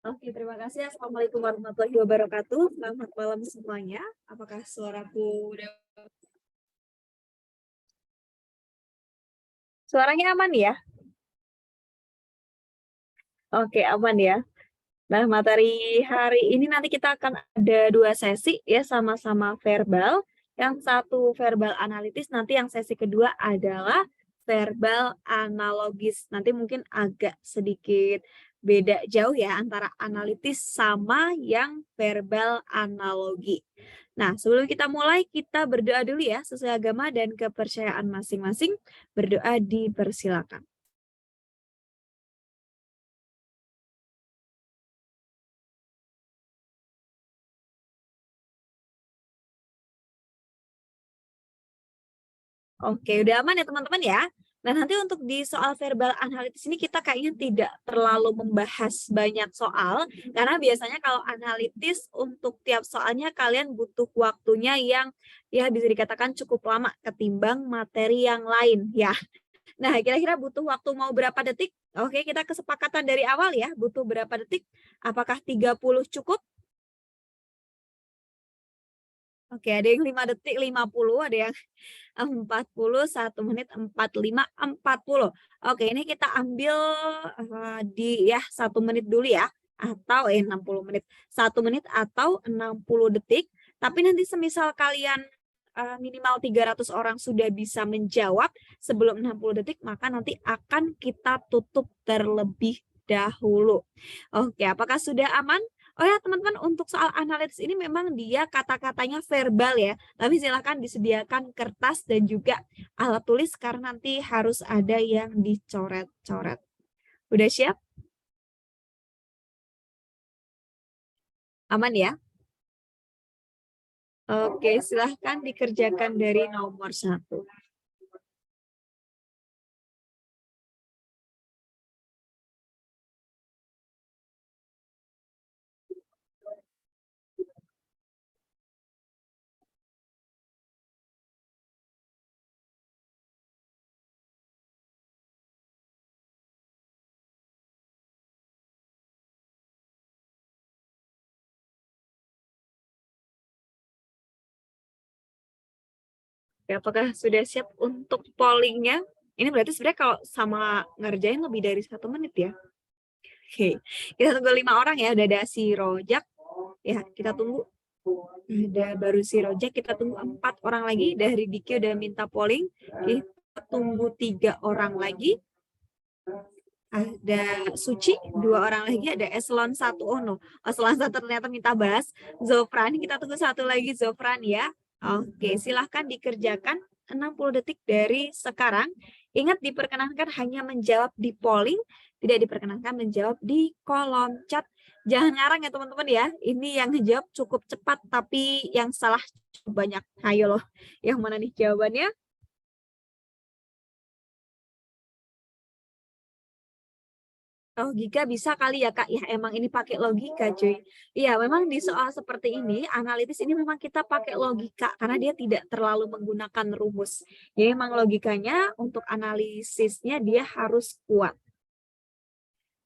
Oke, terima kasih. Assalamualaikum warahmatullahi wabarakatuh. Selamat malam semuanya. Apakah suaraku udah... Suaranya aman ya? Oke, aman ya. Nah, materi hari ini nanti kita akan ada dua sesi ya, sama-sama verbal. Yang satu verbal analitis, nanti yang sesi kedua adalah verbal analogis. Nanti mungkin agak sedikit beda jauh ya antara analitis sama yang verbal analogi. Nah, sebelum kita mulai, kita berdoa dulu ya, sesuai agama dan kepercayaan masing-masing. Berdoa dipersilakan. Oke, udah aman ya teman-teman ya. Nah, nanti untuk di soal verbal analitis ini kita kayaknya tidak terlalu membahas banyak soal, karena biasanya kalau analitis untuk tiap soalnya kalian butuh waktunya yang ya bisa dikatakan cukup lama ketimbang materi yang lain ya. Nah, kira-kira butuh waktu mau berapa detik? Oke, kita kesepakatan dari awal ya, butuh berapa detik? Apakah 30 cukup? Oke, ada yang 5 detik, 50, ada yang 40, 1 menit, 45, 40. Oke, ini kita ambil, di ya 1 menit dulu ya, atau 60 menit. 1 menit atau 60 detik, tapi nanti semisal kalian, minimal 300 orang sudah bisa menjawab sebelum 60 detik, maka nanti akan kita tutup terlebih dahulu. Oke, apakah sudah aman? Oh ya teman-teman, untuk soal analitis ini memang dia kata-katanya verbal ya, tapi silakan disediakan kertas dan juga alat tulis karena nanti harus ada yang dicoret-coret. Udah siap? Aman ya? Oke, silahkan dikerjakan dari nomor 1. Oke, apakah sudah siap untuk pollingnya? Ini berarti sebenarnya kalau sama ngerjain lebih dari 1 menit ya? Oke, kita tunggu 5 orang ya, udah ada si Rojak. Ya, kita tunggu. Ada baru si Rojak, kita tunggu 4 orang lagi. Dari Diki udah minta polling. Kita tunggu 3 orang lagi. Ada Suci, 2 orang lagi. Ada Eselon 1. Oh no, Eselon 1 ternyata minta bahas. Zofran, kita tunggu 1 lagi Zofran ya. Oke, silahkan dikerjakan 60 detik dari sekarang. Ingat diperkenankan hanya menjawab di polling, tidak diperkenankan menjawab di kolom chat. Jangan ngarang ya teman-teman ya. Ini yang ngejawab cukup cepat tapi yang salah cukup banyak. Ayo loh, yang mana nih jawabannya? Logika bisa kali ya Kak, ya emang ini pakai logika cuy. Iya memang di soal seperti ini, analitis ini memang kita pakai logika, karena dia tidak terlalu menggunakan rumus. Jadi memang logikanya untuk analisisnya dia harus kuat.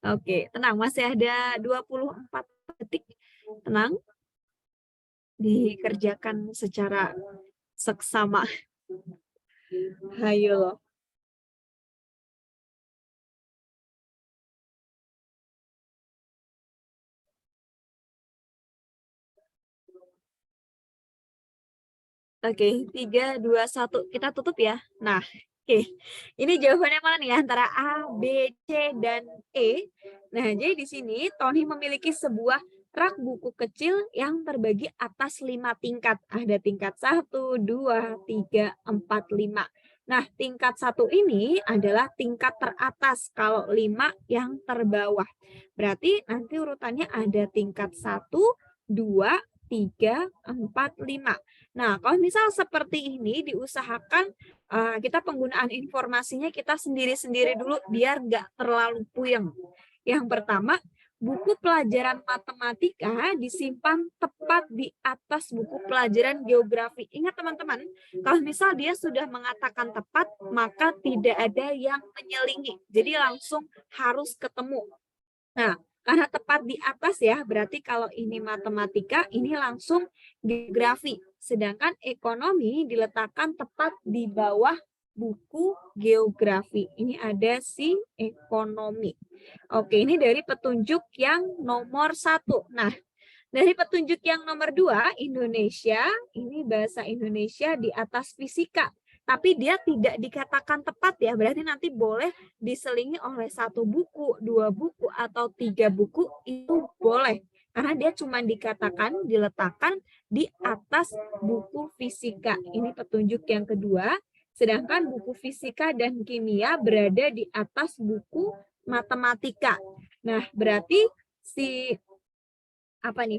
Oke, tenang masih ada 24 detik. Tenang, dikerjakan secara seksama. Hayo loh. Oke, 3, 2, 1. Kita tutup ya. Nah, oke. Ini jawabannya mana nih antara A, B, C, dan E? Nah, jadi di sini Tony memiliki sebuah rak buku kecil yang terbagi atas 5 tingkat. Ada tingkat 1, 2, 3, 4, 5. Nah, tingkat 1 ini adalah tingkat teratas, kalau 5 yang terbawah. Berarti nanti urutannya ada tingkat 1, 2, 3, 4, 5. Nah, kalau misal seperti ini diusahakan, kita penggunaan informasinya kita sendiri-sendiri dulu biar nggak terlalu puyeng. Yang pertama, buku pelajaran matematika disimpan tepat di atas buku pelajaran geografi. Ingat teman-teman, kalau misal dia sudah mengatakan tepat, maka tidak ada yang menyelingi. Jadi langsung harus ketemu. Nah, karena tepat di atas ya, berarti kalau ini matematika, ini langsung geografi. Sedangkan ekonomi diletakkan tepat di bawah buku geografi. Ini ada si ekonomi. Oke, ini dari petunjuk yang nomor 1. Nah, dari petunjuk yang nomor 2, Indonesia, ini bahasa Indonesia di atas fisika. Tapi dia tidak dikatakan tepat ya, berarti nanti boleh diselingi oleh 1 buku, 2 buku, atau 3 buku, itu boleh. Karena dia cuma dikatakan, diletakkan di atas buku fisika. Ini petunjuk yang kedua. Sedangkan buku fisika dan kimia berada di atas buku matematika. Nah, berarti si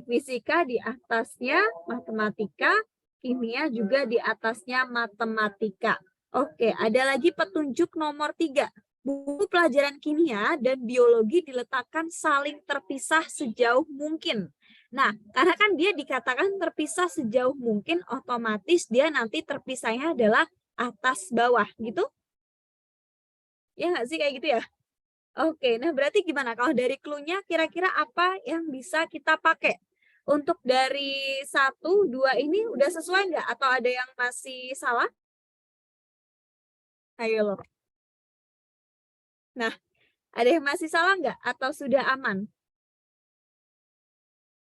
fisika di atasnya matematika, kimia juga di atasnya matematika. Oke, ada lagi petunjuk nomor 3. Buku pelajaran kimia dan biologi diletakkan saling terpisah sejauh mungkin. Nah, karena kan dia dikatakan terpisah sejauh mungkin, otomatis dia nanti terpisahnya adalah atas bawah, gitu? Ya nggak sih kayak gitu ya? Oke, nah berarti gimana kalau dari clue-nya kira-kira apa yang bisa kita pakai? Untuk dari 1, 2 ini udah sesuai nggak? Atau ada yang masih salah? Ayo loh. Nah, ada yang masih salah nggak? Atau sudah aman?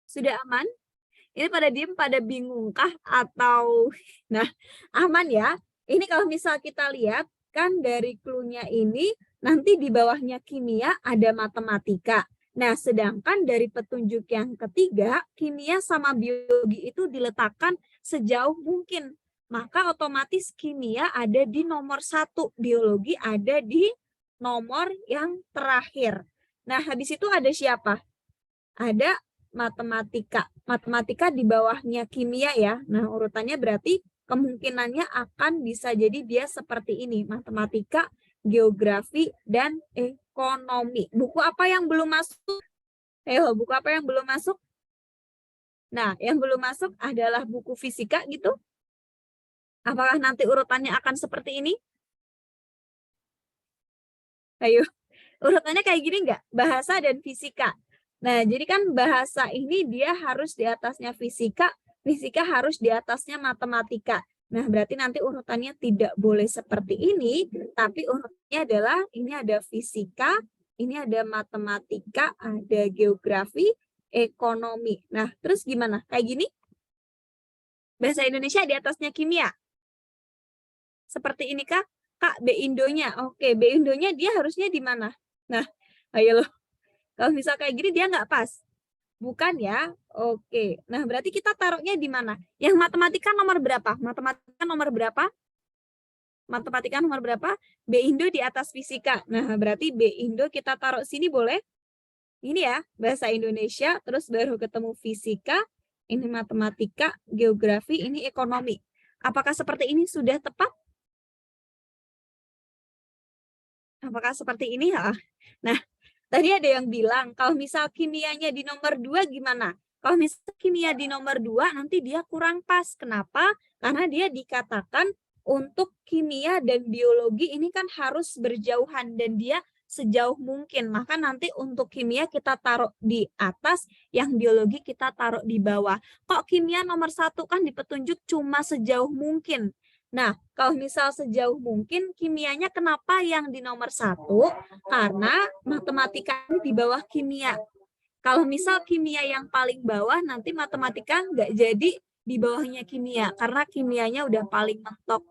Sudah aman? Ini pada diem, pada bingung kah? Atau, nah aman ya. Ini kalau misal kita lihat, kan dari clue-nya ini, nanti di bawahnya kimia ada matematika. Nah, sedangkan dari petunjuk yang ketiga, kimia sama biologi itu diletakkan sejauh mungkin. Maka otomatis kimia ada di nomor 1, biologi ada di nomor yang terakhir. Nah, habis itu ada siapa? Ada matematika. Matematika di bawahnya kimia ya. Nah, urutannya berarti kemungkinannya akan bisa jadi dia seperti ini. Matematika, geografi, dan ekonomi. Buku apa yang belum masuk? Buku apa yang belum masuk? Nah, yang belum masuk adalah buku fisika gitu. Apakah nanti urutannya akan seperti ini? Ayo, urutannya kayak gini nggak? Bahasa dan fisika. Nah, jadi kan bahasa ini dia harus di atasnya fisika, fisika harus di atasnya matematika. Nah, berarti nanti urutannya tidak boleh seperti ini, tapi urutannya adalah ini ada fisika, ini ada matematika, ada geografi, ekonomi. Nah, terus gimana? Kayak gini? Bahasa Indonesia di atasnya kimia. Seperti ini kah? Kak, B Indonya. Oke, B Indonya dia harusnya di mana? Nah, ayo loh. Kalau misal kayak gini dia nggak pas. Bukan ya? Oke. Nah, berarti kita taruhnya di mana? Yang matematika nomor berapa? Matematika nomor berapa? Matematika nomor berapa? B Indo di atas fisika. Nah, berarti B Indo kita taruh sini boleh? Ini ya, bahasa Indonesia, terus baru ketemu fisika, ini matematika, geografi, ini ekonomi. Apakah seperti ini sudah tepat? Apakah seperti ini? Nah, tadi ada yang bilang, kalau misal kimianya di nomor 2 gimana? Kalau misal kimia di nomor 2, nanti dia kurang pas. Kenapa? Karena dia dikatakan untuk kimia dan biologi ini kan harus berjauhan dan dia sejauh mungkin. Maka nanti untuk kimia kita taruh di atas, yang biologi kita taruh di bawah. Kok kimia nomor 1 kan di petunjuk cuma sejauh mungkin? Nah, kalau misal sejauh mungkin, kimianya kenapa yang di nomor 1? Karena matematika ini di bawah kimia. Kalau misal kimia yang paling bawah, nanti matematika nggak jadi di bawahnya kimia, karena kimianya udah paling mentok.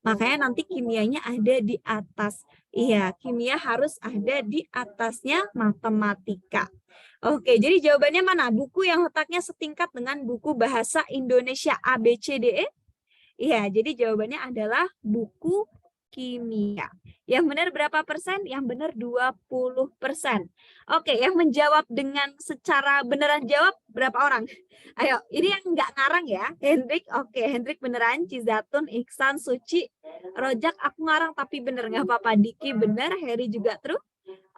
Makanya nanti kimianya ada di atas. Iya, kimia harus ada di atasnya matematika. Oke, jadi jawabannya mana? Buku yang letaknya setingkat dengan buku bahasa Indonesia ABCDE? Iya, jadi jawabannya adalah buku kimia. Yang benar berapa persen? Yang benar 20%. Oke, yang menjawab dengan secara beneran jawab berapa orang? Ayo, ini yang nggak ngarang ya. Hendrik, oke. Hendrik beneran. Cizatun, Iksan, Suci, Rojak, aku ngarang tapi bener. Nggak apa-apa. Diki bener, Heri juga true.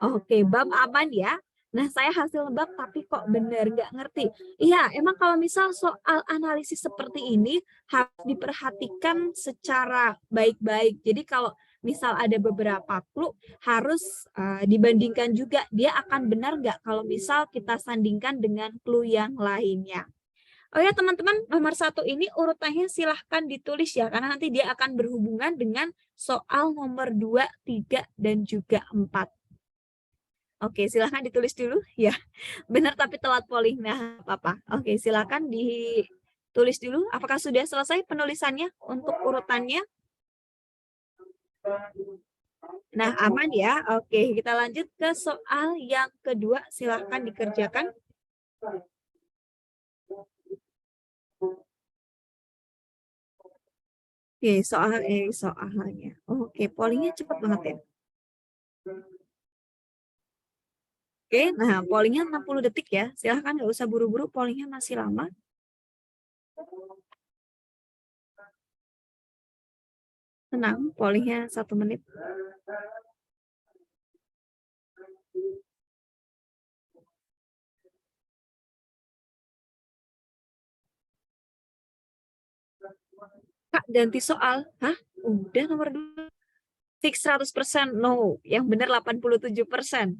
Oke, Bam aman ya. Nah, saya hasil nebak tapi kok bener nggak ngerti. Iya, emang kalau misal soal analisis seperti ini harus diperhatikan secara baik-baik. Jadi kalau misal ada beberapa clue, harus dibandingkan juga dia akan benar nggak kalau misal kita sandingkan dengan clue yang lainnya. Oh ya teman-teman, nomor 1 ini urutannya silahkan ditulis ya, karena nanti dia akan berhubungan dengan soal nomor 2, 3, dan juga 4. Oke, silahkan ditulis dulu. Ya, benar tapi telat polling. Nah, apa-apa. Oke, silahkan ditulis dulu. Apakah sudah selesai penulisannya untuk urutannya? Nah, aman ya. Oke, kita lanjut ke soal yang kedua. Silahkan dikerjakan. Oke, soalnya. Oke, pollingnya cepat banget ya. Oke, nah pollingnya 60 detik ya. Silahkan nggak usah buru-buru, pollingnya masih lama. Tenang, pollingnya 1 menit. Kak, ganti soal. Hah? Udah nomor 2. Fix 100%. No, yang benar 87%.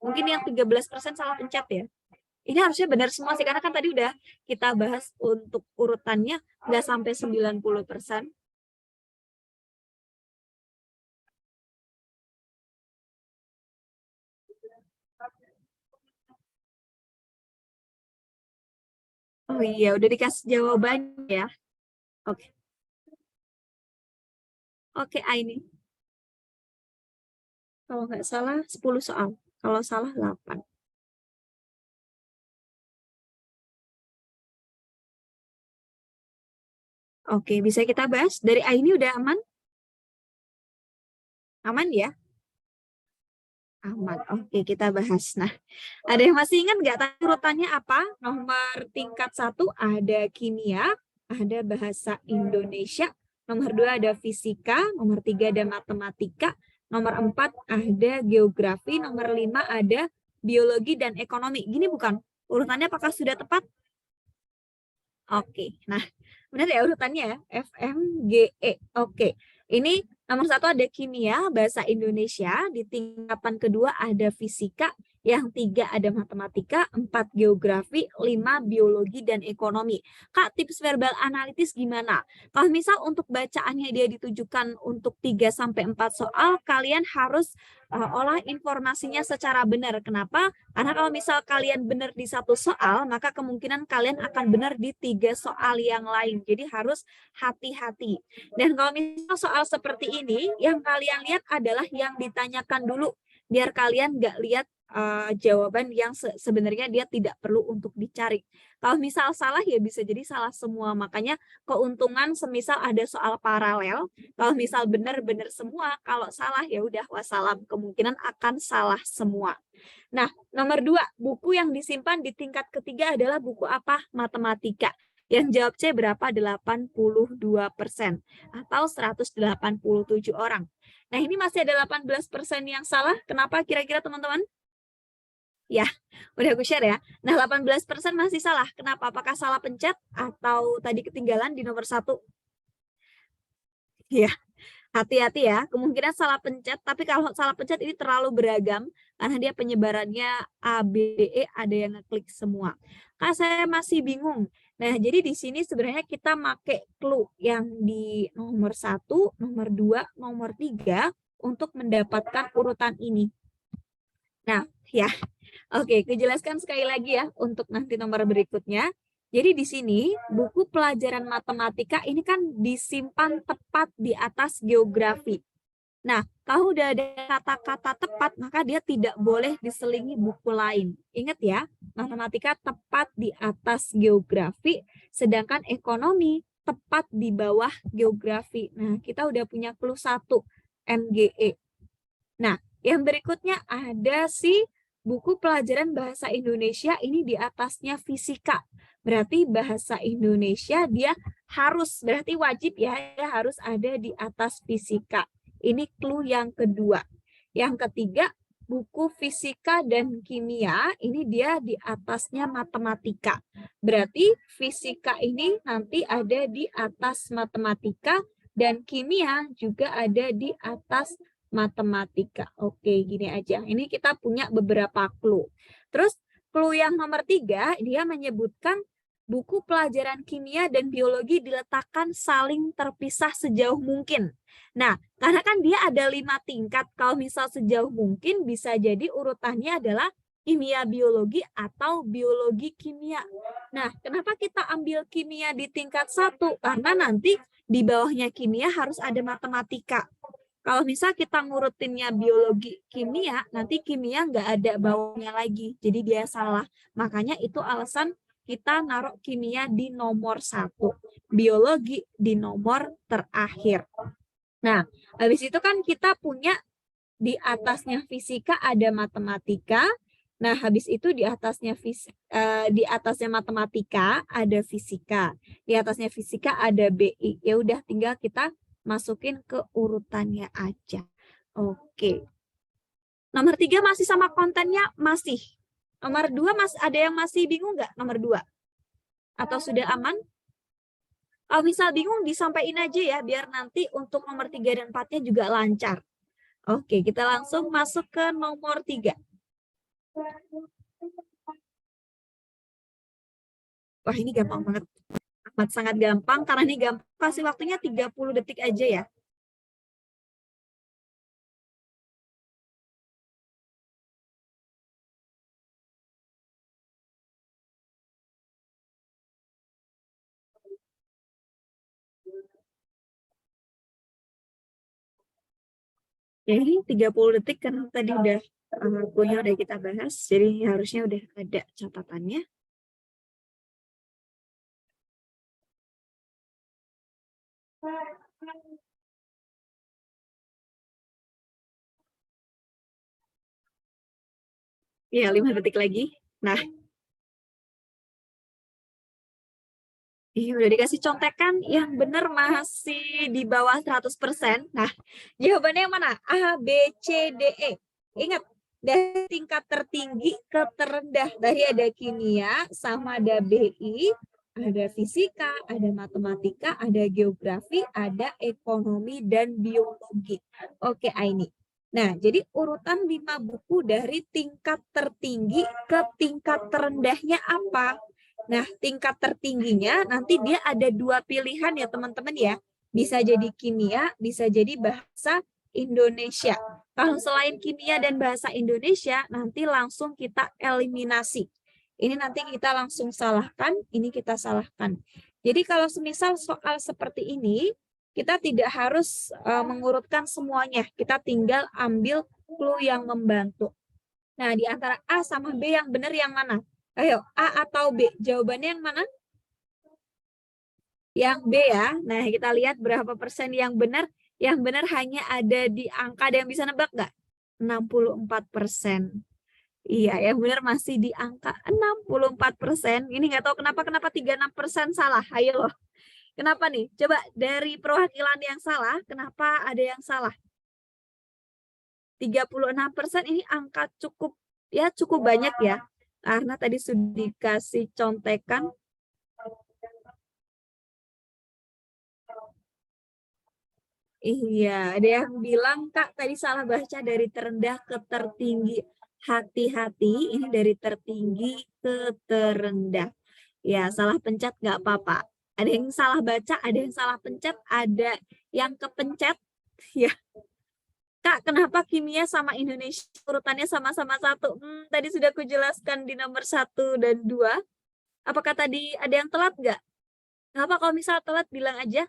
Mungkin yang 13% salah pencet ya. Ini harusnya benar semua sih, karena kan tadi udah kita bahas untuk urutannya nggak sampai 90%. Oh iya, udah dikasih jawabannya ya. Oke. Oke, ini. Kalau nggak salah 10 soal. Kalau salah 8. Oke, bisa kita bahas. Dari ini udah aman? Aman ya? Aman. Oke, kita bahas. Nah, ada yang masih ingat nggak tadi urutannya apa? Nomor tingkat 1 ada kimia, ada bahasa Indonesia, nomor 2 ada fisika, nomor 3 ada matematika, nomor 4 ada geografi, nomor 5 ada biologi dan ekonomi. Gini bukan? Urutannya apakah sudah tepat? Oke, nah benar ya urutannya ya, F, M, G, E. Oke, ini nomor 1 ada kimia, bahasa Indonesia, di tingkatan kedua ada fisika, yang 3 ada matematika, 4 geografi, 5 biologi dan ekonomi. Kak, tips verbal analitis gimana? Kalau misal untuk bacaannya dia ditujukan untuk 3 sampai 4 soal, kalian harus olah informasinya secara benar. Kenapa? Karena kalau misal kalian benar di 1 soal, maka kemungkinan kalian akan benar di 3 soal yang lain. Jadi harus hati-hati. Dan kalau misal soal seperti ini, yang kalian lihat adalah yang ditanyakan dulu. Biar kalian nggak lihat jawaban yang sebenarnya dia tidak perlu untuk dicari. Kalau misal salah ya bisa jadi salah semua. Makanya keuntungan semisal ada soal paralel, kalau misal benar-benar semua, kalau salah ya udah wassalam, kemungkinan akan salah semua. Nah, nomor 2, buku yang disimpan di tingkat ketiga adalah buku apa? Matematika. Yang jawab C berapa? 82% atau 187 orang. Nah, ini masih ada 18% yang salah. Kenapa kira-kira teman-teman? Ya, udah aku share ya. Nah, 18% masih salah. Kenapa? Apakah salah pencet atau tadi ketinggalan di nomor 1? Ya, hati-hati ya, kemungkinan salah pencet, tapi kalau salah pencet ini terlalu beragam, karena dia penyebarannya A, B, E, ada yang ngeklik semua. Kak, saya masih bingung. Nah, jadi di sini sebenarnya kita pakai clue yang di nomor 1, nomor 2, nomor 3 untuk mendapatkan urutan ini. Nah, ya, oke, kejelaskan sekali lagi ya untuk nanti nomor berikutnya. Jadi di sini buku pelajaran matematika ini kan disimpan tepat di atas geografi. Nah, kalau udah ada kata-kata tepat, maka dia tidak boleh diselingi buku lain. Ingat ya, matematika tepat di atas geografi, sedangkan ekonomi tepat di bawah geografi. Nah, kita udah punya clue 1, MGE. Nah, yang berikutnya ada si buku pelajaran bahasa Indonesia, ini di atasnya fisika. Berarti bahasa Indonesia dia harus, berarti wajib ya, dia harus ada di atas fisika. Ini clue yang kedua. Yang ketiga, buku fisika dan kimia, ini dia di atasnya matematika. Berarti fisika ini nanti ada di atas matematika, dan kimia juga ada di atas matematika. Oke, gini aja. Ini kita punya beberapa clue. Terus clue yang nomor 3, dia menyebutkan buku pelajaran kimia dan biologi diletakkan saling terpisah sejauh mungkin. Nah, karena kan dia ada 5 tingkat, kalau misal sejauh mungkin bisa jadi urutannya adalah kimia biologi atau biologi kimia. Nah, kenapa kita ambil kimia di tingkat 1? Karena nanti di bawahnya kimia harus ada matematika. Kalau misal kita ngurutinnya biologi kimia, nanti kimia nggak ada bawahnya lagi. Jadi dia salah. Makanya itu alasan kita naruh kimia di nomor 1. Biologi di nomor terakhir. Nah, habis itu kan kita punya di atasnya fisika ada matematika. Nah, habis itu di atasnya matematika ada fisika. Di atasnya fisika ada BI. Ya udah tinggal kita masukin ke urutannya aja. Oke. Nomor 3 masih sama kontennya? Masih. Nomor 2 ada yang masih bingung nggak? Nomor 2. Atau sudah aman? Kalau misal bingung disampaikan aja ya, biar nanti untuk nomor 3 dan 4-nya juga lancar. Oke, kita langsung masuk ke nomor 3. Wah, ini gampang banget. Amat sangat gampang, karena ini gampang. Kasih waktunya 30 detik aja ya. Jadi 30 detik kan tadi udah punya udah kita bahas, jadi harusnya udah ada catatannya. Ya, 5 detik lagi. Nah, udah dikasih contekan yang benar masih di bawah 100%. Nah, jawabannya yang mana? A, B, C, D, E. Ingat, dari tingkat tertinggi ke terendah. Tadi ada kimia, sama ada BI, ada fisika, ada matematika, ada geografi, ada ekonomi, dan biologi. Oke, Aini. Nah, jadi urutan 5 buku dari tingkat tertinggi ke tingkat terendahnya apa? Nah, tingkat tertingginya nanti dia ada 2 pilihan ya teman-teman ya. Bisa jadi kimia, bisa jadi bahasa Indonesia. Kalau selain kimia dan bahasa Indonesia, nanti langsung kita eliminasi. Ini nanti kita langsung salahkan, ini kita salahkan. Jadi kalau semisal soal seperti ini, kita tidak harus mengurutkan semuanya. Kita tinggal ambil clue yang membantu. Nah, di antara A sama B yang benar yang mana? Ayo, A atau B? Jawabannya yang mana? Yang B ya. Nah, kita lihat berapa persen yang benar. Yang benar hanya ada di angka, ada yang bisa nebak nggak? 64%. Iya, yang benar masih di angka 64%. Ini nggak tahu kenapa 36% salah. Ayo loh. Kenapa nih? Coba dari perwakilan yang salah, kenapa ada yang salah? 36% ini angka cukup banyak ya. Karena tadi sudah dikasih contekan. Iya, ada yang bilang, Kak, tadi salah baca dari terendah ke tertinggi. Hati-hati, ini dari tertinggi ke terendah. Ya, salah pencet nggak apa-apa. Ada yang salah baca, ada yang salah pencet, ada yang kepencet. Ya, Kak, kenapa kimia sama Indonesia urutannya sama-sama 1? Tadi sudah kujelaskan di nomor 1 dan 2. Apakah tadi ada yang telat nggak? Nggak apa, kalau misal telat bilang aja.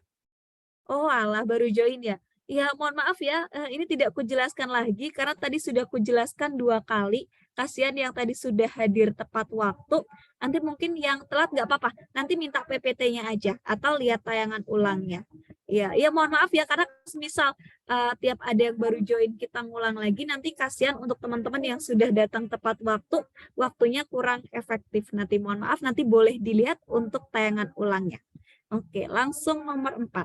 Oh alah, baru join ya? Ya mohon maaf ya, ini tidak kujelaskan lagi karena tadi sudah kujelaskan 2 kali. Kasihan yang tadi sudah hadir tepat waktu, nanti mungkin yang telat nggak apa-apa, nanti minta PPT-nya aja atau lihat tayangan ulangnya. Ya mohon maaf ya karena misal tiap ada yang baru join kita ngulang lagi, nanti kasihan untuk teman-teman yang sudah datang tepat waktu, waktunya kurang efektif. Nanti mohon maaf, nanti boleh dilihat untuk tayangan ulangnya. Oke, langsung nomor 4.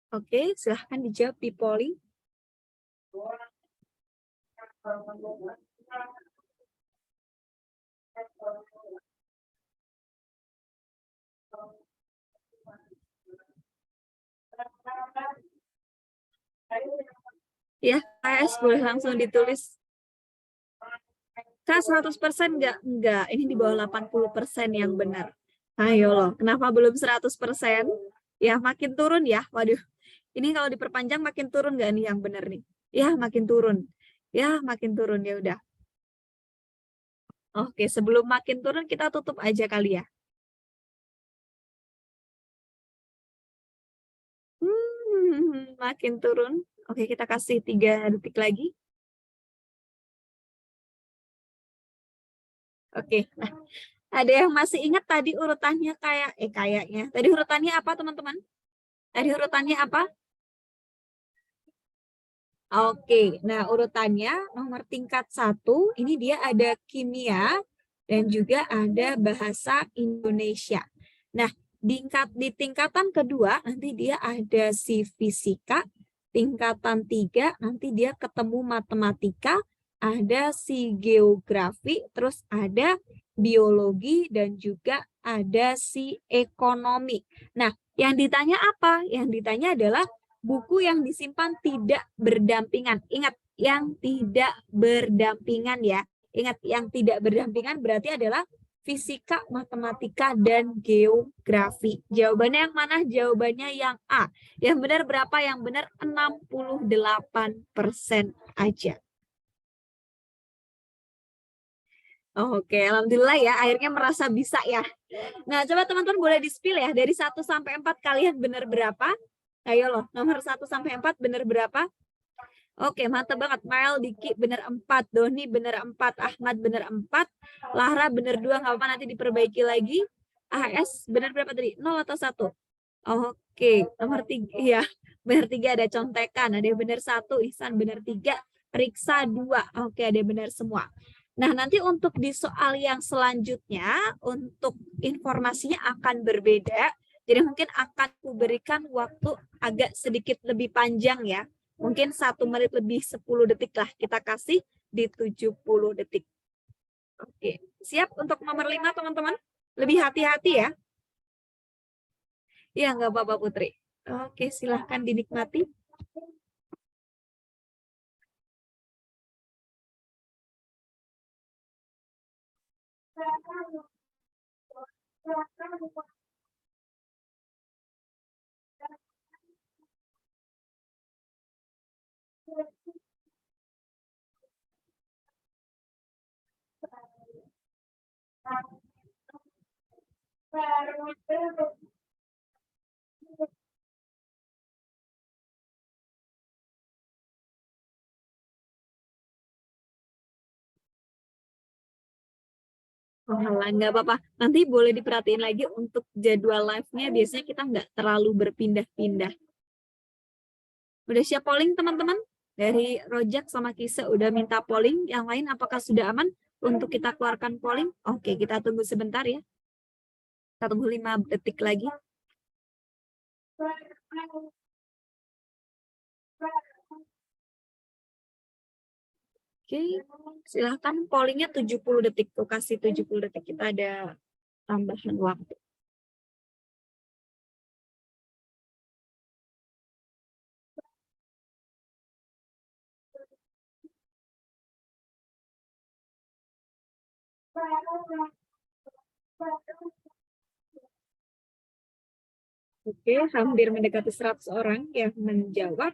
Oke, silahkan dijawab di polling. Ya, KS boleh langsung ditulis. Kak, 100% enggak? Enggak, ini di bawah 80% yang benar. Ayo loh, kenapa belum 100%? Ya, makin turun ya. Waduh, ini kalau diperpanjang makin turun nggak nih yang benar nih? Ya, makin turun. Ya, makin turun. Ya udah. Oke, sebelum makin turun kita tutup aja kali ya. Makin turun. Oke, kita kasih 3 detik lagi. Oke, nah ada yang masih ingat tadi urutannya kayaknya. Tadi urutannya apa teman-teman? Tadi urutannya apa? Oke, nah urutannya nomor tingkat 1, ini dia ada kimia dan juga ada bahasa Indonesia. Nah, di tingkatan kedua nanti dia ada si fisika, tingkatan 3 nanti dia ketemu matematika, ada si geografi, terus ada biologi dan juga ada si ekonomi. Nah, yang ditanya apa? Yang ditanya adalah buku yang disimpan tidak berdampingan. Ingat, yang tidak berdampingan ya. Ingat, yang tidak berdampingan berarti adalah fisika, matematika, dan geografi. Jawabannya yang mana? Jawabannya yang A. Yang benar berapa? Yang benar 68% aja. Oke, alhamdulillah ya, akhirnya merasa bisa ya. Nah, coba teman-teman boleh di-spill ya, dari 1 sampai 4 kalian benar berapa? Ayo loh, nomor 1 sampai 4 benar berapa? Oke, mantap banget. Mael, Diki bener 4, Doni bener 4, Ahmad bener 4, Lara bener 2, nggak apa-apa nanti diperbaiki lagi. AS bener berapa tadi? 0 atau 1? Oke, nomor 3 ya. Bener 3 ada contekan, ada yang bener 1, Ihsan bener 3, Riksa 2. Oke, ada yang bener semua. Nah, nanti untuk di soal yang selanjutnya, untuk informasinya akan berbeda. Jadi mungkin akan kuberikan waktu agak sedikit lebih panjang ya. Mungkin 1 menit lebih 10 detik lah kita kasih di 70 detik. Oke, siap untuk nomor 5 teman-teman? Lebih hati-hati ya. Iya, nggak apa-apa Putri. Oke, silahkan dinikmati. Oh, alah, nggak apa-apa. Nanti boleh diperhatiin lagi untuk jadwal live-nya. Biasanya kita nggak terlalu berpindah-pindah. Udah siap polling teman-teman? Dari Rojak sama Kisa udah minta polling. Yang lain apakah sudah aman untuk kita keluarkan polling? Oke, kita tunggu sebentar ya. Kita tunggu 5 detik lagi. Oke, silahkan pollingnya 70 detik. Tuh kasih 70 detik. Kita ada tambahan waktu. Oke, hampir mendekati 100 orang yang menjawab.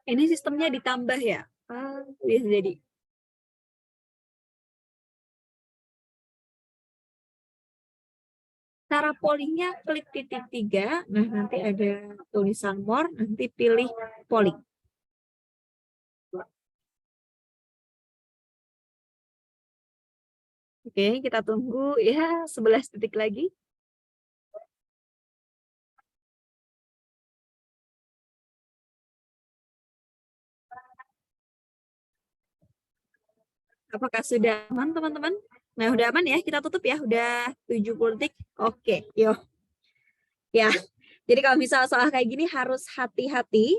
Ini sistemnya ditambah ya? Bisa jadi. Cara pollingnya klik titik 3, nah nanti ada tulisan more, nanti pilih polling. Oke, kita tunggu ya 11 detik lagi. Apakah sudah aman, teman-teman? Nah, udah aman ya? Kita tutup ya. Udah 70 detik. Oke, yuk. Ya, jadi kalau misal soal kayak gini harus hati-hati.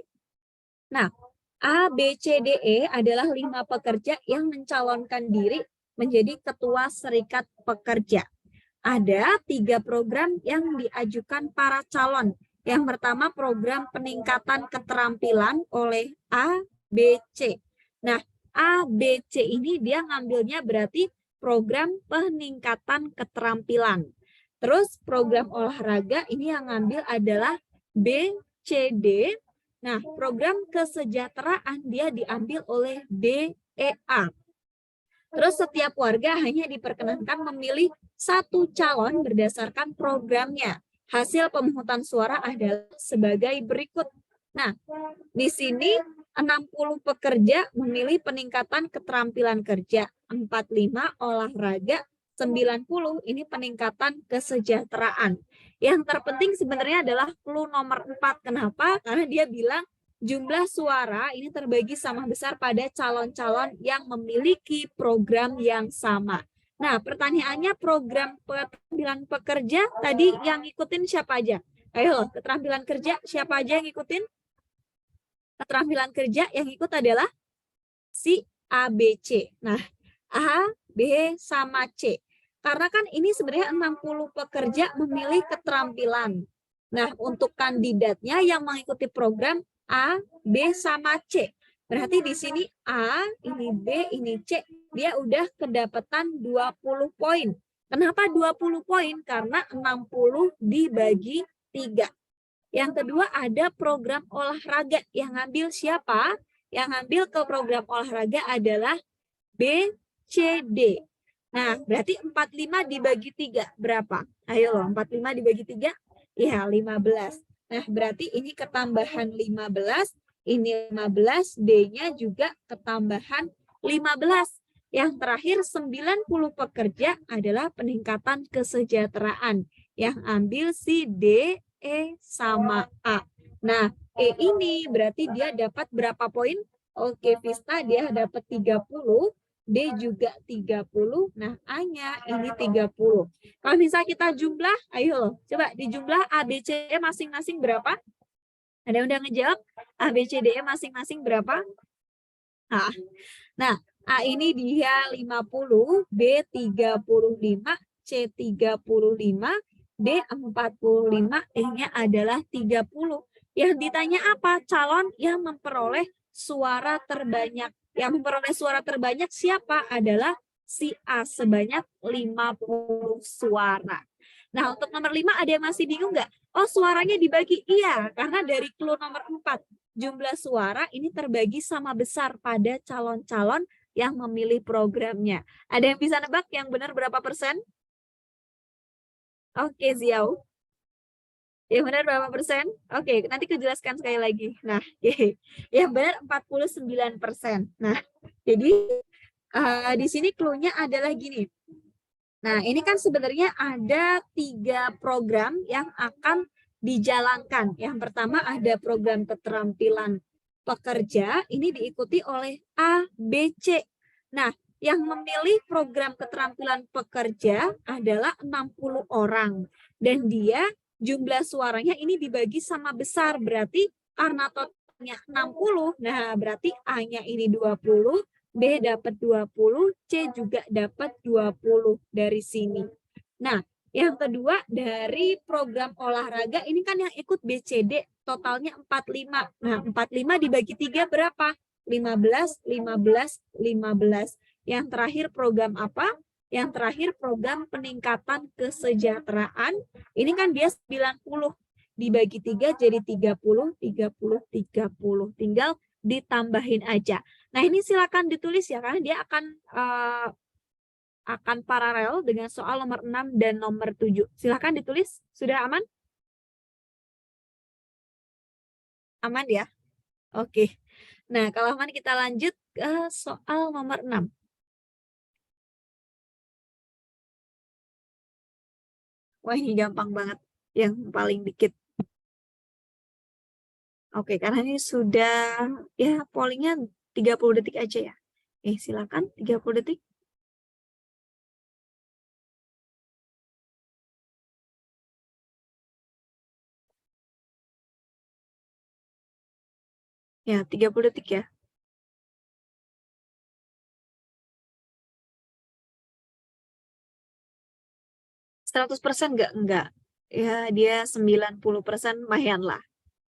Nah, A, B, C, D, E adalah 5 pekerja yang mencalonkan diri menjadi ketua serikat pekerja. Ada 3 program yang diajukan para calon. Yang pertama program peningkatan keterampilan oleh A, B, C. Nah, A, B, C ini dia ngambilnya berarti program peningkatan keterampilan. Terus program olahraga ini yang ngambil adalah B, C, D. Nah, program kesejahteraan dia diambil oleh D, E, A. Terus setiap warga hanya diperkenankan memilih satu calon berdasarkan programnya. Hasil pemungutan suara adalah sebagai berikut. Nah, di sini 60 pekerja memilih peningkatan keterampilan kerja, 45 olahraga, 90 ini peningkatan kesejahteraan. Yang terpenting sebenarnya adalah clue nomor 4. Kenapa? Karena dia bilang jumlah suara ini terbagi sama besar pada calon-calon yang memiliki program yang sama. Nah, pertanyaannya program keterampilan pekerja tadi yang ngikutin siapa aja? Ayo, keterampilan kerja siapa aja yang ngikutin? Keterampilan kerja yang ikut adalah si A, B, C. Nah, A, B, sama C. Karena kan ini sebenarnya 60 pekerja memilih keterampilan. Nah, untuk kandidatnya yang mengikuti program A, B, sama C. Berarti di sini A, ini B, ini C. Dia udah kedapatan 20 poin. Kenapa 20 poin? Karena 60 dibagi 3. Yang kedua ada program olahraga. Yang ngambil siapa? Yang ngambil ke program olahraga adalah B, C, D. Nah, berarti 45 dibagi 3 berapa? Ayo loh, 45 dibagi 3? Iya, 15. Nah, berarti ini ketambahan 15, ini 15, D-nya juga ketambahan 15. Yang terakhir 90 pekerja adalah peningkatan kesejahteraan. Yang ambil si D, E, sama A. Nah, E ini berarti dia dapat berapa poin? Oke, Vista dia dapat 30. D juga 30, nah A-nya ini 30. Kalau misalnya kita jumlah, ayo loh, coba dijumlah A, B, C, E masing-masing berapa? Ada yang udah ngejawab? A, B, C, D, E masing-masing berapa? Nah, A ini dia 50, B 35, C 35, D 45, E-nya adalah 30. Yang ditanya apa? Calon yang memperoleh suara terbanyak. Yang memperoleh suara terbanyak siapa? Adalah si A sebanyak 50 suara. Nah, untuk nomor 5 ada yang masih bingung nggak? Oh, suaranya dibagi? Iya, karena dari clue nomor 4 jumlah suara ini terbagi sama besar pada calon-calon yang memilih programnya. Ada yang bisa nebak yang benar berapa persen? Oke, Ziau. Yang benar berapa persen? Oke, nanti kejelaskan sekali lagi. Nah, yang benar 49%. Nah, jadi di sini clue-nya adalah gini. Nah, ini kan sebenarnya ada 3 program yang akan dijalankan. Yang pertama ada program keterampilan pekerja, ini diikuti oleh A, B, C. Nah, yang memilih program keterampilan pekerja adalah 60 orang. Dan dia jumlah suaranya ini dibagi sama besar, berarti karena totalnya 60, nah berarti A-nya ini 20, B dapat 20, C juga dapat 20 dari sini. Nah, yang kedua dari program olahraga ini kan yang ikut BCD totalnya 45. Nah, 45 dibagi 3 berapa? 15, 15, 15. Yang terakhir program apa? Yang terakhir program peningkatan kesejahteraan. Ini kan dia 90. Dibagi 3 jadi 30, 30, 30. Tinggal ditambahin aja. Nah, ini silakan ditulis ya, karena dia akan paralel dengan soal nomor 6 dan nomor 7. Silakan ditulis. Sudah aman? Aman ya? Oke. Nah, kalau aman kita lanjut ke soal nomor 6. Wah, ini gampang banget. Yang paling dikit. Oke, karena ini sudah ya pollingnya 30 detik aja ya. Silakan 30 detik. Ya, 30 detik ya. 100% enggak. Ya, dia 90% lumayan lah.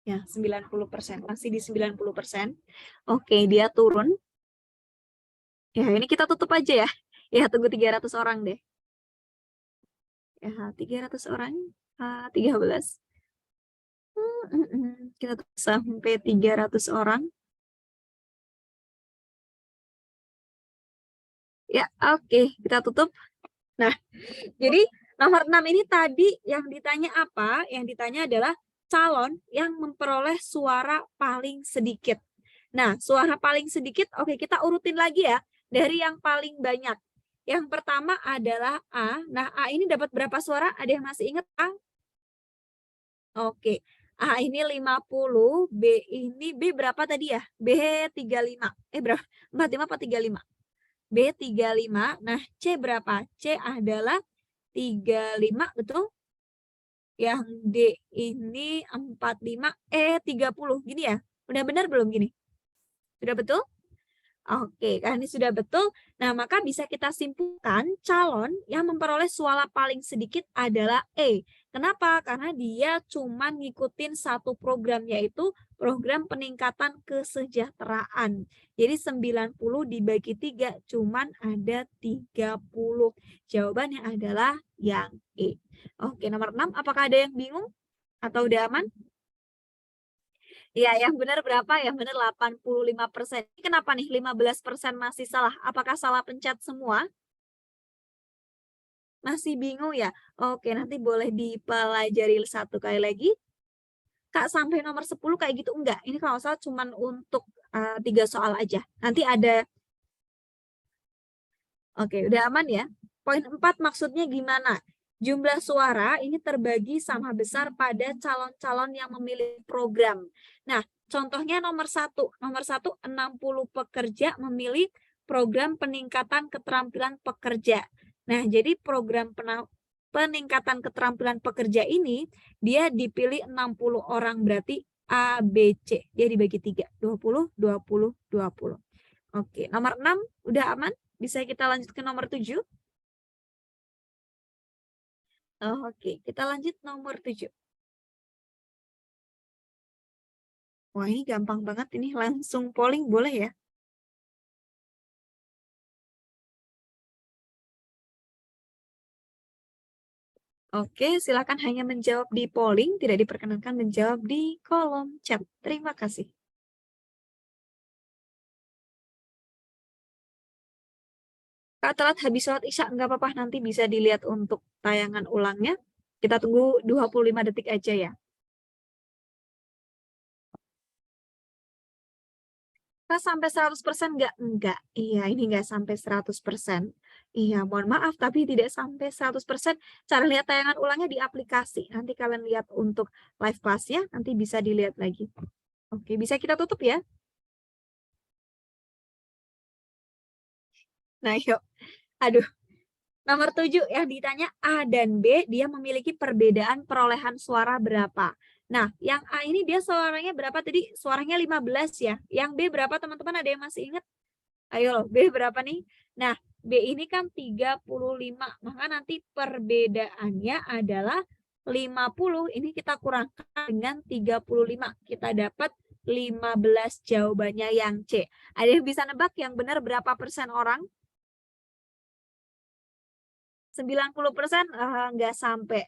Ya, 90%. Masih di 90%. Oke, dia turun. Ya, ini kita tutup aja ya. Ya, tunggu 300 orang deh. Ya, 300 orang. 13. Kita tutup sampai 300 orang. Ya, oke. Kita tutup. Nah, jadi nomor 6 ini tadi yang ditanya apa? Yang ditanya adalah calon yang memperoleh suara paling sedikit. Nah, suara paling sedikit, oke kita urutin lagi ya, dari yang paling banyak. Yang pertama adalah A. Nah, A ini dapat berapa suara? Ada yang masih ingat A? Oke. A ini 50, B ini, B berapa tadi ya? B 35. Berapa? 45 apa 35? B 35. Nah, C berapa? C adalah 35, betul? Yang D ini 45, 30. Gini ya? Udah benar belum gini? Sudah betul? Oke, kan ini sudah betul. Nah, maka bisa kita simpulkan calon yang memperoleh suara paling sedikit adalah E. Kenapa? Karena dia cuma ngikutin satu program, yaitu program peningkatan kesejahteraan. Jadi 90 dibagi 3, cuman ada 30. Jawabannya adalah yang E. Oke, nomor 6, apakah ada yang bingung? Atau udah aman? Iya, yang benar berapa? Yang benar 85%. Ini kenapa nih 15% masih salah? Apakah salah pencet semua? Masih bingung ya? Oke, nanti boleh dipelajari satu kali lagi. Kak, sampai nomor 10 kayak gitu enggak? Ini kalau salah cuman untuk 3 soal aja. Nanti ada. Oke, udah aman ya? Poin 4 maksudnya gimana? Jumlah suara ini terbagi sama besar pada calon-calon yang memilih program. Nah, contohnya nomor 1. Nomor 1, 60 pekerja memilih program peningkatan keterampilan pekerja. Nah, jadi program peningkatan keterampilan pekerja ini, dia dipilih 60 orang, berarti A, B, C. Dia dibagi 3, 20, 20, 20. Oke, nomor 6 udah aman? Bisa kita lanjut ke nomor 7? Oke, kita lanjut nomor 7. Wah, ini gampang banget ini. Langsung polling boleh ya? Oke, silakan hanya menjawab di polling, tidak diperkenankan menjawab di kolom chat. Terima kasih. Kak, telat habis sholat Isya, nggak apa-apa, nanti bisa dilihat untuk tayangan ulangnya. Kita tunggu 25 detik aja ya. Kak, sampai 100% nggak? Enggak. Iya, ini nggak sampai 100%. Iya, mohon maaf, tapi tidak sampai 100%. Cara lihat tayangan ulangnya di aplikasi. Nanti kalian lihat untuk live class-nya, nanti bisa dilihat lagi. Oke, bisa kita tutup ya? Nah, yuk. Aduh, nomor 7 yang ditanya A dan B, dia memiliki perbedaan perolehan suara berapa? Nah, yang A ini dia suaranya berapa tadi? Suaranya 15 ya. Yang B berapa teman-teman? Ada yang masih ingat? Ayo, B berapa nih? Nah, B ini kan 35, maka nanti perbedaannya adalah 50. Ini kita kurangkan dengan 35. Kita dapat 15, jawabannya yang C. Ada yang bisa nebak yang benar berapa persen orang? 90%? Nggak sampai.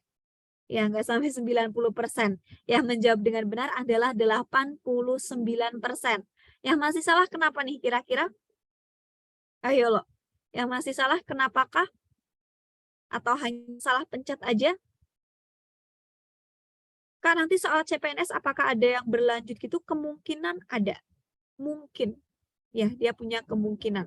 Ya, nggak sampai 90%. Yang menjawab dengan benar adalah 89%. Yang masih salah kenapa nih kira-kira? Ayo loh. Yang masih salah kenapakah? Atau hanya salah pencet aja? Kak, nanti soal CPNS apakah ada yang berlanjut gitu? Kemungkinan ada. Mungkin. Ya, dia punya kemungkinan.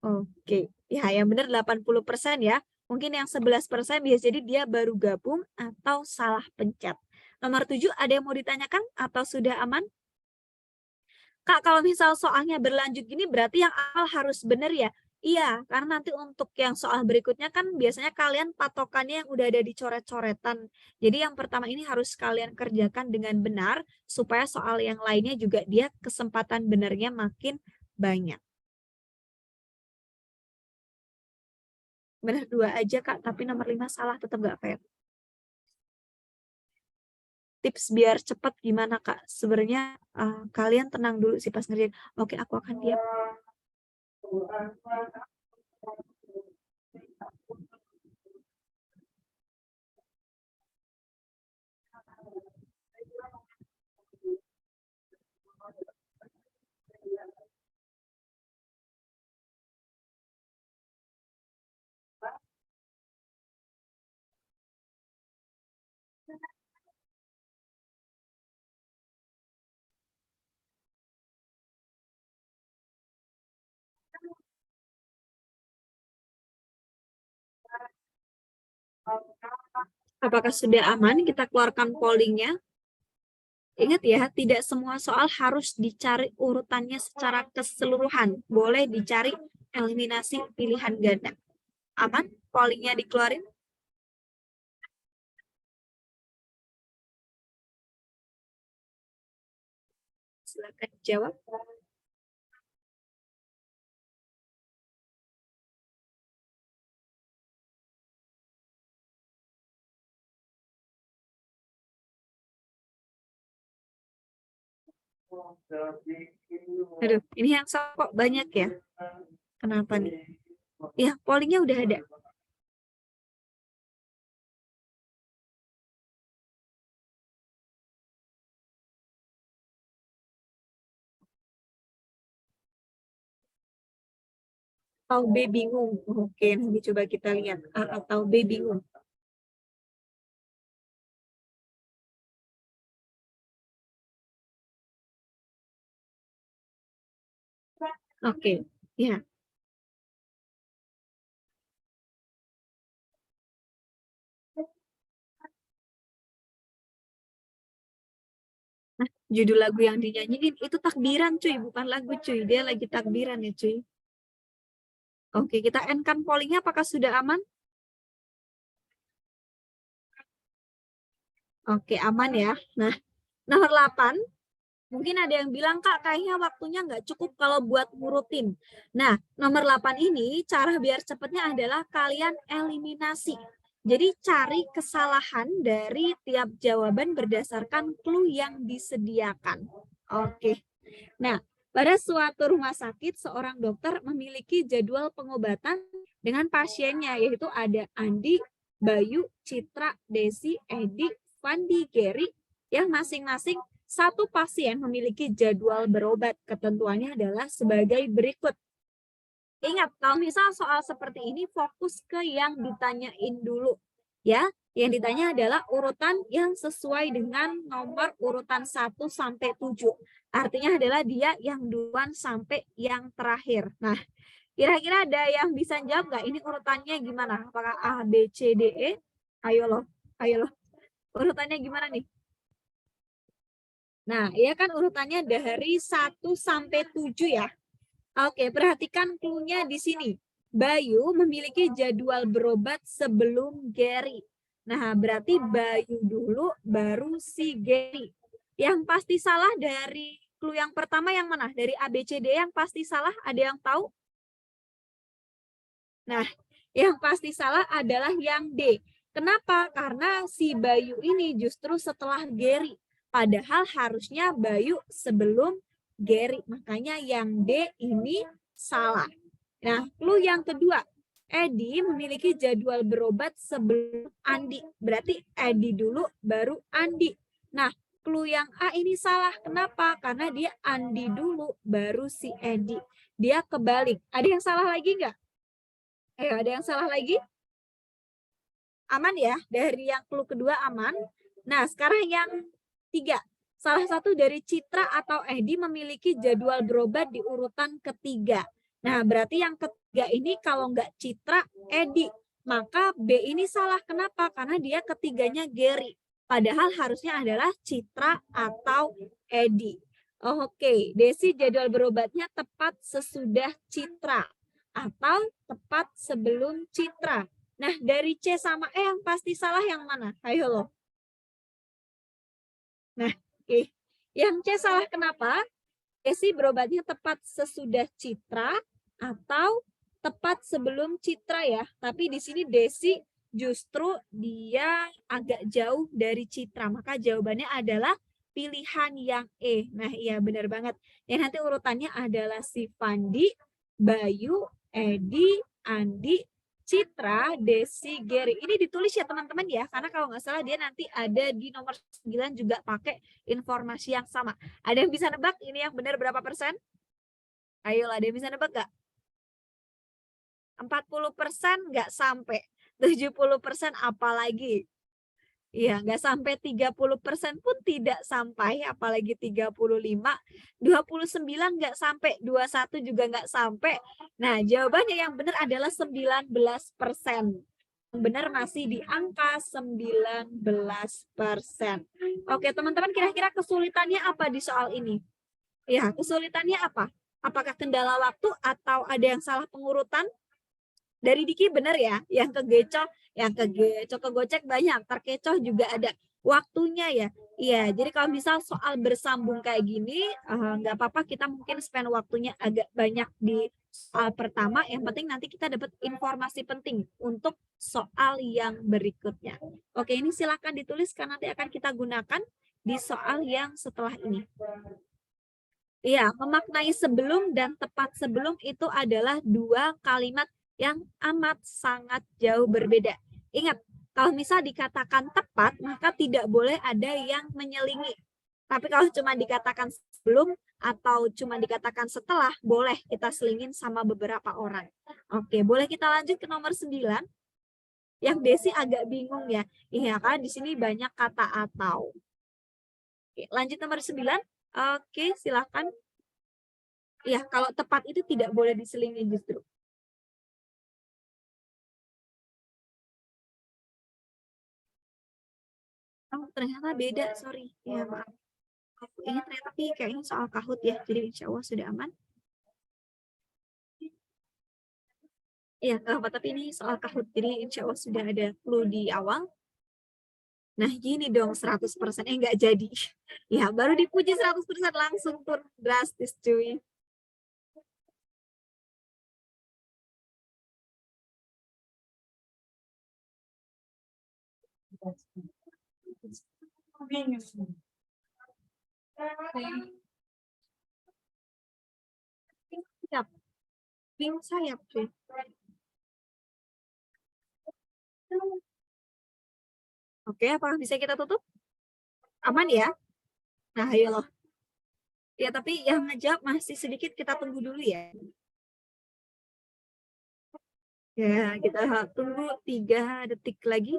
Oke. Ya, yang benar 80% ya. Mungkin yang 11% bisa jadi dia baru gabung atau salah pencet. Nomor 7 ada yang mau ditanyakan atau sudah aman? Kak, kalau misal soalnya berlanjut gini berarti yang awal harus bener ya? Iya, karena nanti untuk yang soal berikutnya kan biasanya kalian patokannya yang udah ada di coret-coretan. Jadi yang pertama ini harus kalian kerjakan dengan benar supaya soal yang lainnya juga dia kesempatan benernya makin banyak. Benar 2 aja Kak, tapi nomor 5 salah tetap nggak fair. Tips biar cepat gimana Kak? Sebenarnya kalian tenang dulu sih pas ngerjain. Oke, aku akan diam. Apakah sudah aman? Kita keluarkan pollingnya. Ingat ya, tidak semua soal harus dicari urutannya secara keseluruhan. Boleh dicari eliminasi pilihan ganda. Aman? Pollingnya dikeluarin. Silakan jawab. Aduh, ini yang salah kok banyak ya. Kenapa nih? Ya, pollingnya udah ada. Atau B bingung. Oke, nanti coba kita lihat. A atau B bingung. Oke, ya. Nah, judul lagu yang dinyanyiin itu takbiran cuy, bukan lagu cuy. Dia lagi takbiran ya cuy. Oke, kita end-kan pollingnya apakah sudah aman? Oke, aman ya. Nah, nomor 8, mungkin ada yang bilang, Kak, kayaknya waktunya nggak cukup kalau buat ngurutin. Nah, nomor 8 ini, cara biar cepatnya adalah kalian eliminasi. Jadi, cari kesalahan dari tiap jawaban berdasarkan clue yang disediakan. Oke. Nah, pada suatu rumah sakit, seorang dokter memiliki jadwal pengobatan dengan pasiennya, yaitu ada Andi, Bayu, Citra, Desi, Edi, Fandi, Gary, yang masing-masing satu pasien memiliki jadwal berobat. Ketentuannya adalah sebagai berikut. Ingat, kalau misal soal seperti ini fokus ke yang ditanyain dulu. Ya, yang ditanya adalah urutan yang sesuai dengan nomor urutan 1 sampai 7. Artinya adalah dia yang duluan sampai yang terakhir. Nah, kira-kira ada yang bisa jawab nggak? Ini urutannya gimana? Apakah A, B, C, D, E? Ayo loh, ayo loh. Urutannya gimana nih? Nah, ya kan urutannya dari 1 sampai 7 ya. Oke, perhatikan clue-nya di sini. Bayu memiliki jadwal berobat sebelum Gary. Nah, berarti Bayu dulu baru si Gary. Yang pasti salah dari clue yang pertama yang mana? Dari A, B, C, D yang pasti salah, ada yang tahu? Nah, yang pasti salah adalah yang D. Kenapa? Karena si Bayu ini justru setelah Gary. Padahal harusnya Bayu sebelum Gary. Makanya yang D ini salah. Nah, clue yang kedua. Edi memiliki jadwal berobat sebelum Andi. Berarti Edi dulu baru Andi. Nah, clue yang A ini salah. Kenapa? Karena dia Andi dulu baru si Edi. Dia kebalik. Ada yang salah lagi nggak? Ada yang salah lagi? Aman ya? Dari yang clue kedua aman. Nah, sekarang yang 3. Salah satu dari Citra atau Edi memiliki jadwal berobat di urutan ketiga. Nah, berarti yang ketiga ini kalau nggak Citra, Edi. Maka B ini salah. Kenapa? Karena dia ketiganya Gary. Padahal harusnya adalah Citra atau Edi. Oke, Desi jadwal berobatnya tepat sesudah Citra atau tepat sebelum Citra. Nah, dari C sama E yang pasti salah yang mana? Ayo loh. Nah, oke. Yang C salah kenapa? Desi berobatnya tepat sesudah Citra atau tepat sebelum Citra ya. Tapi di sini Desi justru dia agak jauh dari Citra. Maka jawabannya adalah pilihan yang E. Nah, iya benar banget. Yang nanti urutannya adalah si Fandi, Bayu, Edi, Andi, Citra, Desi, Geri. Ini ditulis ya teman-teman ya. Karena kalau nggak salah dia nanti ada di nomor 9 juga pakai informasi yang sama. Ada yang bisa nebak ini yang benar berapa persen? Ayolah, ada yang bisa nebak nggak? 40% nggak sampai. 70% apalagi. Iya, nggak sampai 30% pun tidak sampai, apalagi 35, 29 nggak sampai, 21 juga nggak sampai. Nah, jawabannya yang benar adalah 19%. Yang benar masih di angka 19%. Oke, teman-teman kira-kira kesulitannya apa di soal ini? Ya, kesulitannya apa? Apakah kendala waktu atau ada yang salah pengurutan? Dari Diki benar ya, yang kegocek banyak, terkecoh juga ada. Waktunya ya, iya. Jadi kalau misal soal bersambung kayak gini, nggak apa-apa kita mungkin spend waktunya agak banyak di soal pertama. Yang penting nanti kita dapat informasi penting untuk soal yang berikutnya. Oke, ini silakan ditulis karena nanti akan kita gunakan di soal yang setelah ini. Iya, memaknai sebelum dan tepat sebelum itu adalah dua kalimat yang amat sangat jauh berbeda. Ingat, kalau misal dikatakan tepat, maka tidak boleh ada yang menyelingi. Tapi kalau cuma dikatakan sebelum atau cuma dikatakan setelah, boleh kita selingin sama beberapa orang. Oke, boleh kita lanjut ke nomor 9. Yang Desi agak bingung ya. Iya kan, di sini banyak kata atau. Oke, lanjut nomor 9. Oke, silakan. Ya, kalau tepat itu tidak boleh diselingi justru. Oh, ternyata beda, sorry. Ya, maaf. Aku ingat ternyata tapi kayaknya soal Kahoot ya, jadi insya Allah sudah aman. Iya, tapi ini soal Kahoot, jadi insya Allah sudah ada clue di awal. Nah, gini dong 100%, nggak jadi. Ya, baru dipuji 100% langsung turun drastis, cuy. Siap, bingung sayap, cuy. Oke, apakah bisa kita tutup? Aman ya? Nah, ayo loh. Ya, tapi yang ngejawab masih sedikit, kita tunggu dulu ya. Ya, kita tunggu 3 detik lagi.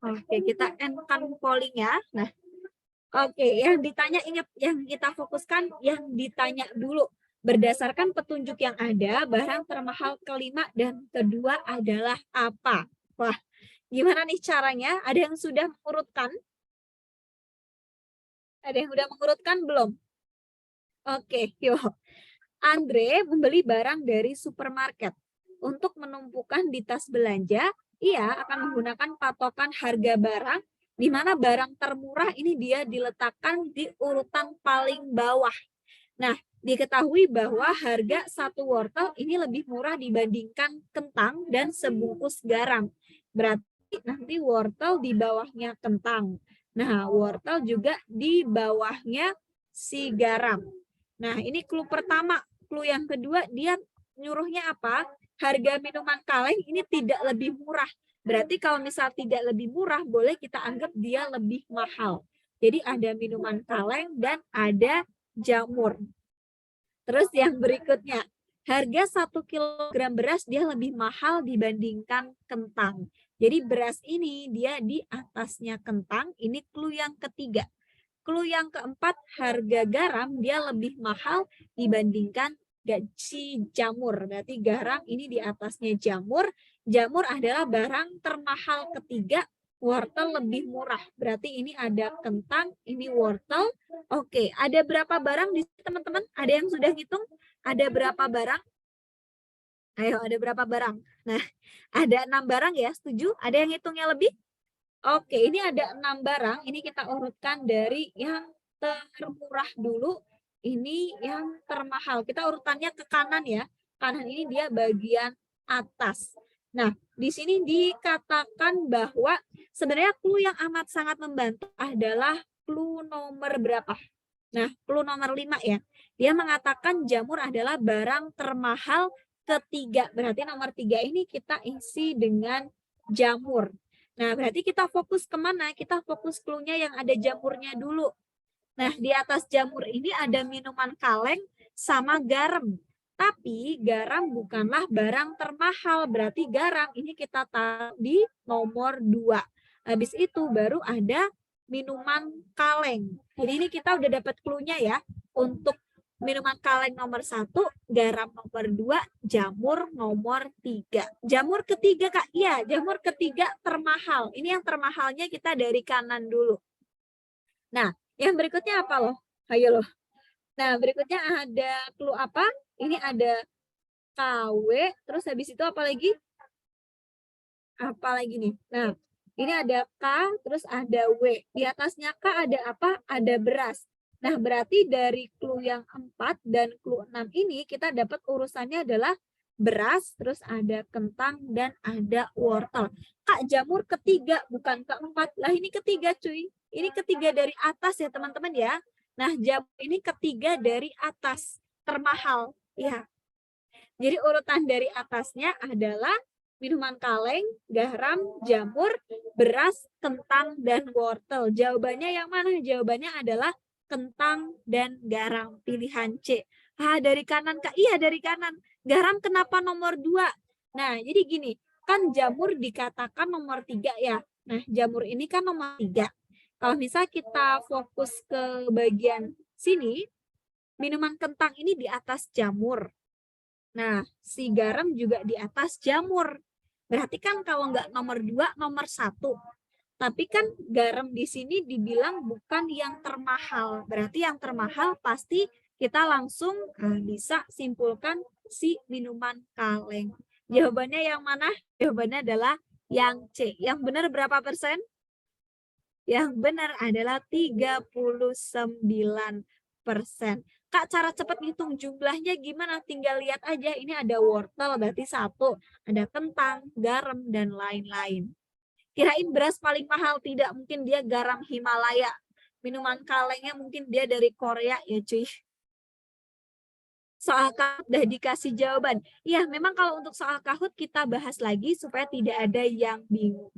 Oke, kita endkan polling ya. Nah, oke, yang ditanya ingat, yang kita fokuskan, yang ditanya dulu. Berdasarkan petunjuk yang ada, barang termahal kelima dan kedua adalah apa? Wah, gimana nih caranya? Ada yang sudah mengurutkan? Ada yang sudah mengurutkan belum? Oke, yuk. Andre membeli barang dari supermarket. Untuk menumpukan di tas belanja, ia akan menggunakan patokan harga barang, di mana barang termurah ini dia diletakkan di urutan paling bawah. Nah, diketahui bahwa harga satu wortel ini lebih murah dibandingkan kentang dan sebungkus garam. Berarti nanti wortel di bawahnya kentang. Nah, wortel juga di bawahnya si garam. Nah, ini clue pertama. Clue yang kedua, dia nyuruhnya apa? Harga minuman kaleng ini tidak lebih murah. Berarti kalau misal tidak lebih murah, boleh kita anggap dia lebih mahal. Jadi ada minuman kaleng dan ada jamur. Terus yang berikutnya, harga 1 kilogram beras dia lebih mahal dibandingkan kentang. Jadi beras ini dia di atasnya kentang, ini clue yang ketiga. Clue yang keempat, harga garam dia lebih mahal dibandingkan gaji jamur. Berarti garam ini di atasnya jamur. Jamur adalah barang termahal ketiga, wortel lebih murah. Berarti ini ada kentang, ini wortel. Oke, ada berapa barang di sini teman-teman? Ada yang sudah hitung? Ada berapa barang? Ayo, ada berapa barang? Nah, ada 6 barang ya, setuju? Ada yang hitungnya lebih? Oke, ini ada 6 barang. Ini kita urutkan dari yang termurah dulu. Ini yang termahal. Kita urutannya ke kanan ya. Kanan ini dia bagian atas. Nah, di sini dikatakan bahwa sebenarnya clue yang amat sangat membantu adalah clue nomor berapa? Nah, clue nomor 5 ya. Dia mengatakan jamur adalah barang termahal ketiga. Berarti nomor 3 ini kita isi dengan jamur. Nah, berarti kita fokus kemana? Kita fokus clue-nya yang ada jamurnya dulu. Nah, di atas jamur ini ada minuman kaleng sama garam. Tapi garam bukanlah barang termahal. Berarti garam ini kita taruh di nomor 2. Habis itu baru ada minuman kaleng. Jadi ini kita udah dapat clue-nya ya. Untuk minuman kaleng nomor 1, garam nomor 2, jamur nomor 3. Jamur ketiga Kak, iya jamur ketiga termahal. Ini yang termahalnya kita dari kanan dulu. Nah, yang berikutnya apa loh? Ayo loh. Nah, berikutnya ada clue apa? Ini ada KW, terus habis itu apa lagi? Apa lagi nih? Nah, ini ada K, terus ada W. Di atasnya K ada apa? Ada beras. Nah, berarti dari clue yang 4 dan clue 6 ini kita dapat urusannya adalah beras, terus ada kentang, dan ada wortel. Kak, jamur ketiga, bukan keempat. Lah, ini ketiga cuy. Ini ketiga dari atas ya teman-teman ya. Nah, jamur ini ketiga dari atas. Termahal. Ya. Jadi urutan dari atasnya adalah minuman kaleng, garam, jamur, beras, kentang, dan wortel. Jawabannya yang mana? Jawabannya adalah kentang dan garam. Pilihan C. Ah, dari kanan Kak. Iya, dari kanan. Garam kenapa nomor 2? Nah, jadi gini. Kan jamur dikatakan nomor 3 ya. Nah, jamur ini kan nomor 3. Kalau misal kita fokus ke bagian sini, minuman kentang ini di atas jamur. Nah, si garam juga di atas jamur. Berarti kan kalau nggak nomor 2, nomor 1. Tapi kan garam di sini dibilang bukan yang termahal. Berarti yang termahal pasti kita langsung bisa simpulkan si minuman kaleng. Jawabannya yang mana? Jawabannya adalah yang C. Yang benar berapa persen? Yang benar adalah 39%. Kak, cara cepat ngitung jumlahnya gimana? Tinggal lihat aja, ini ada wortel berarti 1, ada kentang, garam, dan lain-lain. Kirain beras paling mahal, tidak, mungkin dia garam Himalaya. Minuman kalengnya mungkin dia dari Korea ya cuy. Soal kahut udah dikasih jawaban. Iya, memang kalau untuk soal kahut kita bahas lagi supaya tidak ada yang bingung.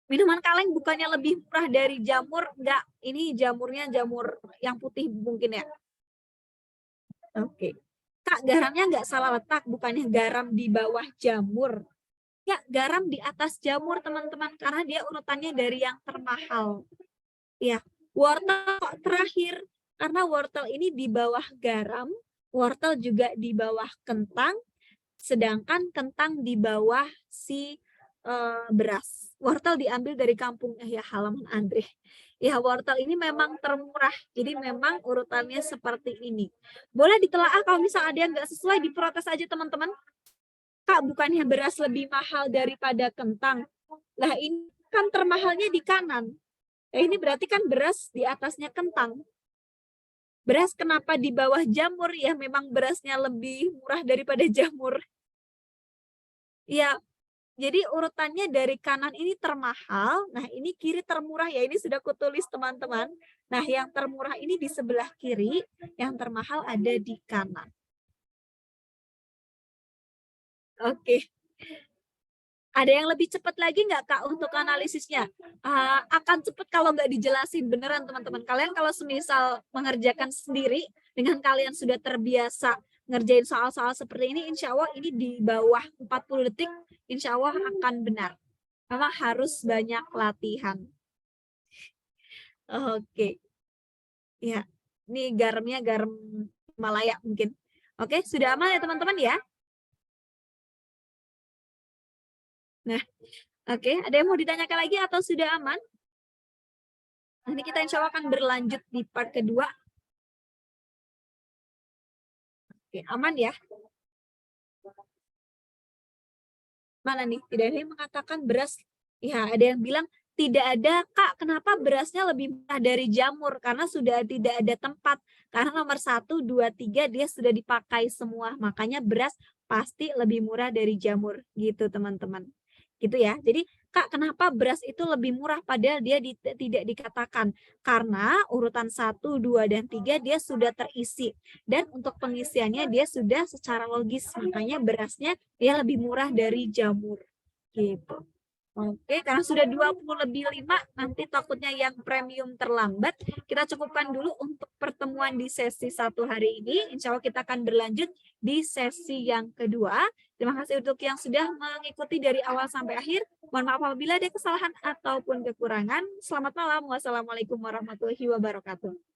Minuman kaleng bukannya lebih murah dari jamur? Enggak, ini jamurnya jamur yang putih mungkin ya. Oke. Kak, garamnya nggak salah letak, bukannya garam di bawah jamur. Ya, garam di atas jamur teman-teman, karena dia urutannya dari yang termahal. Ya, wortel kok terakhir, karena wortel ini di bawah garam, wortel juga di bawah kentang, sedangkan kentang di bawah si beras. Wortel diambil dari kampung ya halaman Andre. Ya, wortel ini memang termurah. Jadi memang urutannya seperti ini. Boleh ditelaah kalau misal ada yang nggak sesuai, diprotes aja teman-teman. Kak, bukannya beras lebih mahal daripada kentang? Lah ini kan termahalnya di kanan. Ini berarti kan beras di atasnya kentang. Beras kenapa di bawah jamur? Ya memang berasnya lebih murah daripada jamur. Ya, jadi urutannya dari kanan ini termahal, nah ini kiri termurah ya, ini sudah kutulis teman-teman. Nah yang termurah ini di sebelah kiri, yang termahal ada di kanan. Oke. Ada yang lebih cepat lagi nggak Kak untuk analisisnya? Akan cepat kalau nggak dijelasin beneran teman-teman. Kalian kalau semisal mengerjakan sendiri, dengan kalian sudah terbiasa ngerjain soal-soal seperti ini, insya Allah ini di bawah 40 detik, insya Allah akan benar. Memang harus banyak latihan. Oke. Ya, ini garamnya garam Himalaya mungkin. Oke, sudah aman ya teman-teman ya? Nah, Oke, ada yang mau ditanyakan lagi atau sudah aman? Nanti kita insya Allah akan berlanjut di part kedua. Oke, aman ya? Mana nih? Tidak ada yang mengatakan beras. Ya, ada yang bilang tidak ada, Kak. Kenapa berasnya lebih murah dari jamur? Karena sudah tidak ada tempat. Karena nomor 1, 2, 3 dia sudah dipakai semua. Makanya beras pasti lebih murah dari jamur. Gitu, teman-teman. Gitu ya. Jadi, Kak, kenapa beras itu lebih murah padahal dia tidak dikatakan? Karena urutan 1, 2, dan 3 dia sudah terisi. Dan untuk pengisiannya dia sudah secara logis. Makanya berasnya dia lebih murah dari jamur, gitu. Oke, karena sudah 20 lebih 5, nanti takutnya yang premium terlambat. Kita cukupkan dulu untuk pertemuan di sesi 1 hari ini. Insya Allah kita akan berlanjut di sesi yang kedua. Terima kasih untuk yang sudah mengikuti dari awal sampai akhir. Mohon maaf apabila ada kesalahan ataupun kekurangan. Selamat malam. Wassalamualaikum warahmatullahi wabarakatuh.